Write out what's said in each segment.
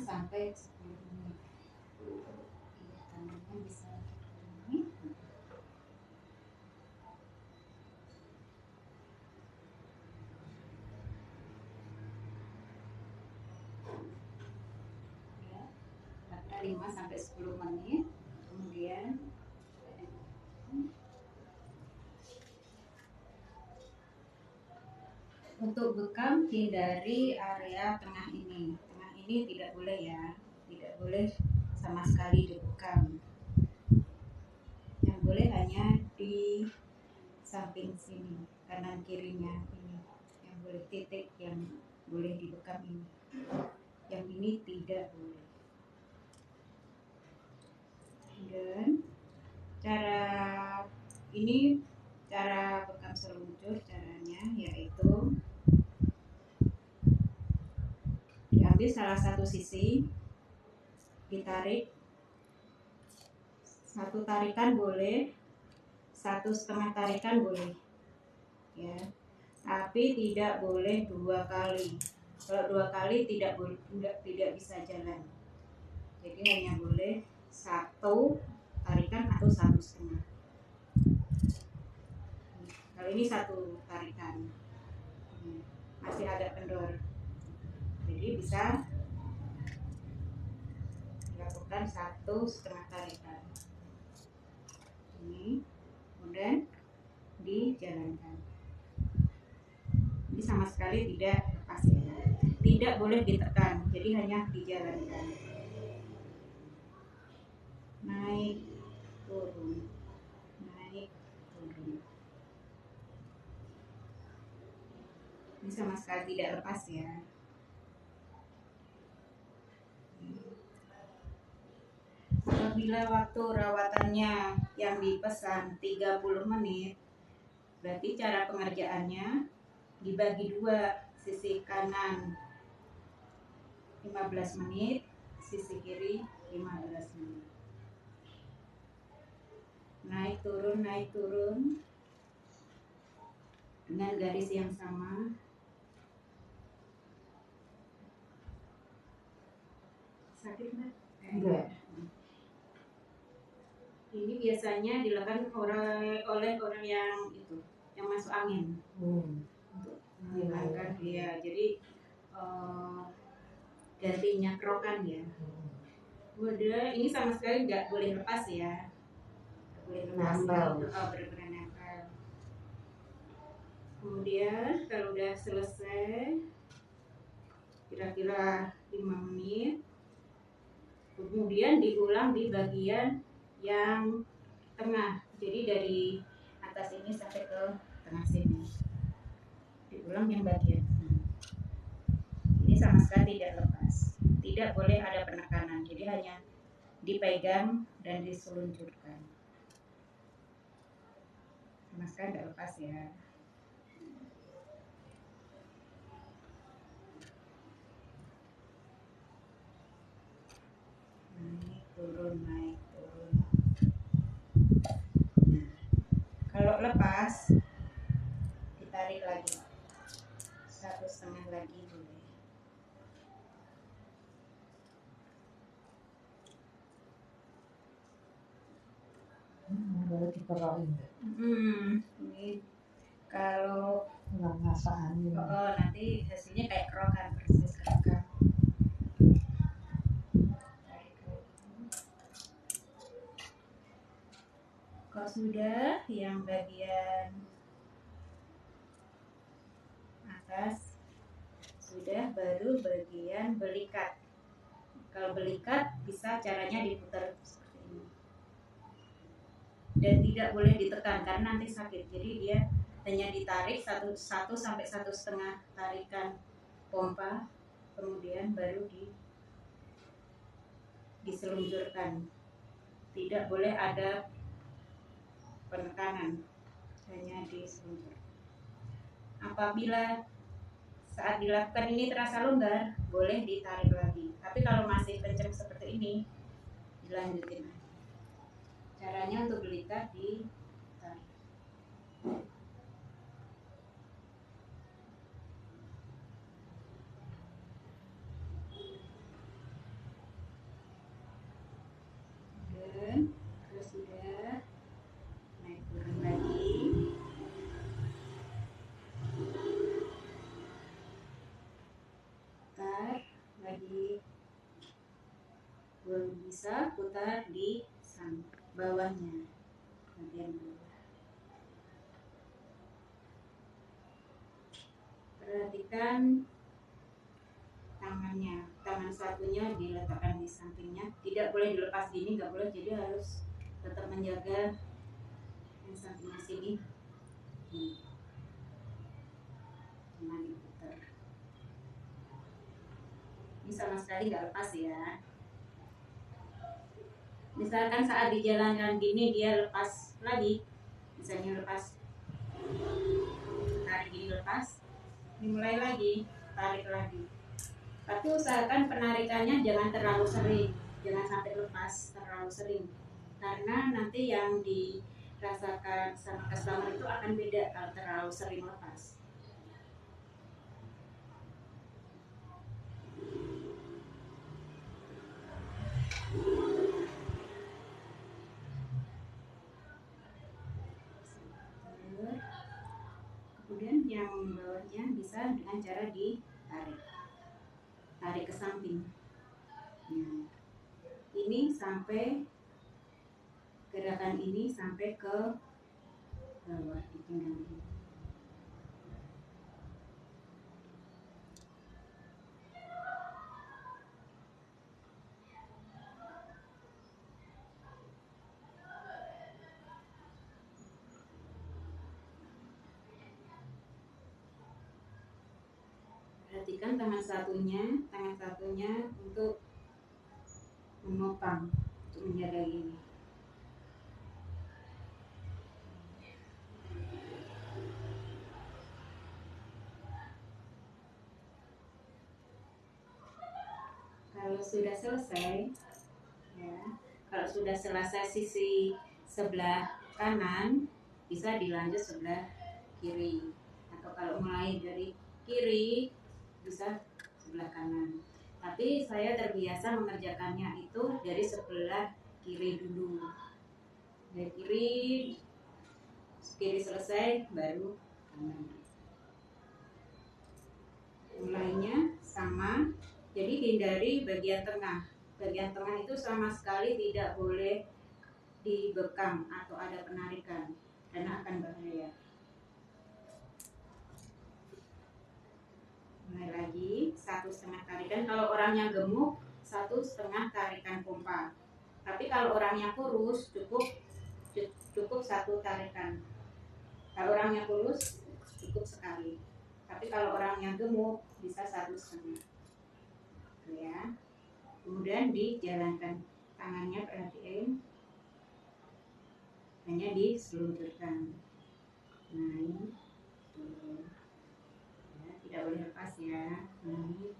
sampai 10 menit. Iya, tangannya bisa ini. Ya, 5 sampai 10 menit. Kemudian untuk bekam hindari area tengah ini. Tengah ini tidak boleh ya, tidak boleh sama sekali dibekam. Yang boleh hanya di samping sini, kanan kirinya ini. Yang boleh titik yang boleh dibekam ini. Yang ini tidak boleh. Dan cara bekam seluncur caranya yaitu diambil salah satu sisi, ditarik, satu tarikan boleh, 1,5 tarikan boleh, ya. Tapi tidak boleh 2 kali. Kalau 2 kali tidak bisa jalan. Jadi hanya boleh 1 tarikan atau 1,5. Kalau ini 1 tarikan, masih agak kendor. Jadi bisa dilakukan 1,5 tarikan. Ini kemudian dijalankan. Ini sama sekali tidak lepas ya. Tidak boleh ditekan, jadi hanya dijalankan. Naik, turun, naik, turun. Ini sama sekali tidak lepas ya. Apabila waktu rawatannya yang dipesan 30 menit, berarti cara pengerjaannya dibagi 2, sisi kanan 15 menit, sisi kiri 15 menit. Naik turun dengan garis yang sama. Sakit nggak? Enggak. Ini biasanya dilakukan oleh orang yang masuk angin. Untuk menghilangkan dia. Jadi gantinya kerokan ya. Udah, ini sama sekali nggak boleh lepas ya. Nggak boleh lepas. Benar-benar nempel. Kemudian kalau udah selesai kira-kira 5 menit, kemudian diulang di bagian yang tengah. Jadi dari atas ini sampai ke tengah sini. Diulang yang bagian. Ini sama sekali tidak lepas. Tidak boleh ada penekanan. Jadi hanya dipegang dan diseluncurkan. Sama sekali tidak lepas ya. Naik turun. Nah, kalau lepas ditarik lagi 1,5 lagi boleh. Baru dikerokin. Ini kalau ngasaan nanti hasilnya kayak kerokan, persis kerokan. Kalau sudah yang bagian atas sudah, baru bagian belikat. Kalau belikat bisa caranya diputar seperti ini. Dan tidak boleh ditekan karena nanti sakit. Jadi dia hanya ditarik 1 sampai 1,5 tarikan pompa, kemudian baru diseluncurkan. Tidak boleh ada penekanan, hanya diseluncurkan. Apabila saat dilakukan ini terasa longgar, boleh ditarik lagi. Tapi kalau masih kencang seperti ini, dilanjutin. Caranya untuk belikat ditarik. putar lagi, belum bisa putar di bawahnya, bagian bawah. Perhatikan tangannya, tangan satunya diletakkan di sampingnya, tidak boleh dilepas gini, nggak boleh, jadi harus tetap menjaga yang sampingnya sini. Jangan diputar. Ini sama sekali nggak lepas ya. Misalkan saat dijalankan gini dia lepas lagi, misalnya lepas, tarik gini lepas, dimulai lagi, tarik lagi. Tapi usahakan penarikannya jangan terlalu sering, jangan sampai lepas terlalu sering, karena nanti yang dirasakan sama customer itu akan beda kalau terlalu sering lepas. Kemudian yang bawahnya bisa dengan cara ditarik, tarik ke samping. Nah, ini sampai, gerakan ini sampai ke bawah di pinggang ini. Perhatikan tangan satunya untuk menopang, untuk menjaga ini. Kalau sudah selesai, ya, kalau sudah selesai sisi sebelah kanan, bisa dilanjut sebelah kiri. Atau kalau mulai dari kiri, bisa sebelah kanan. Tapi saya terbiasa mengerjakannya itu dari sebelah kiri dulu. Dari kiri selesai, baru kanan. Mulainya sama, jadi hindari bagian tengah. Bagian tengah itu sama sekali tidak boleh dibekam atau ada penarikan, karena akan bahaya. Mulai lagi, 1,5 tarikan. Kalau orangnya gemuk, 1,5 tarikan pompa. Tapi kalau orangnya kurus, cukup 1 tarikan. Kalau orangnya kurus, cukup sekali. Tapi kalau orangnya gemuk, bisa 1,5. Ya. Kemudian dijalankan tangannya, perhatiin, hanya diselunturkan. Nah, ini tuh. Ya, tidak boleh lepas ya. Ini tuh.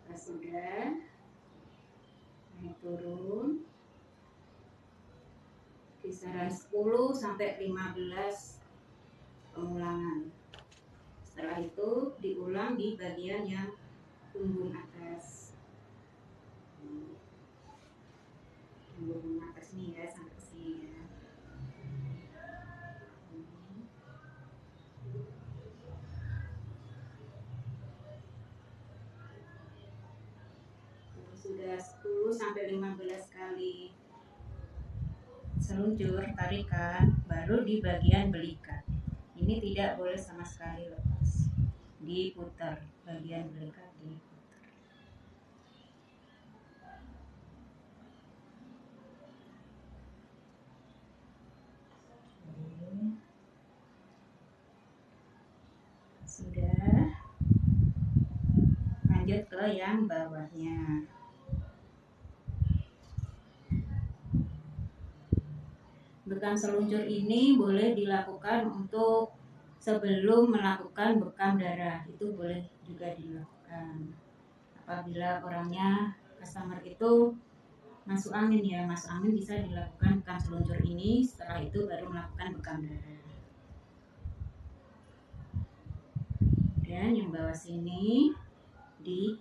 Pas sudah, naik turun kisaran 10 sampai 15 pengulangan. Setelah itu diulang di bagian yang punggung atas. Punggung atas nih ya, sampai ke sini ya. Sudah 10 sampai 15 kali seluncur tarikan, baru di bagian belikat. Ini tidak boleh sama sekali lepas. Diputar, bagian belikat diputar. Sudah, lanjut ke yang bawahnya. Bekam seluncur ini boleh dilakukan untuk sebelum melakukan bekam darah, itu boleh juga dilakukan. Apabila orangnya customer itu masuk angin ya, masuk angin bisa dilakukan bekam seluncur ini, setelah itu baru melakukan bekam darah. Dan yang bawah sini di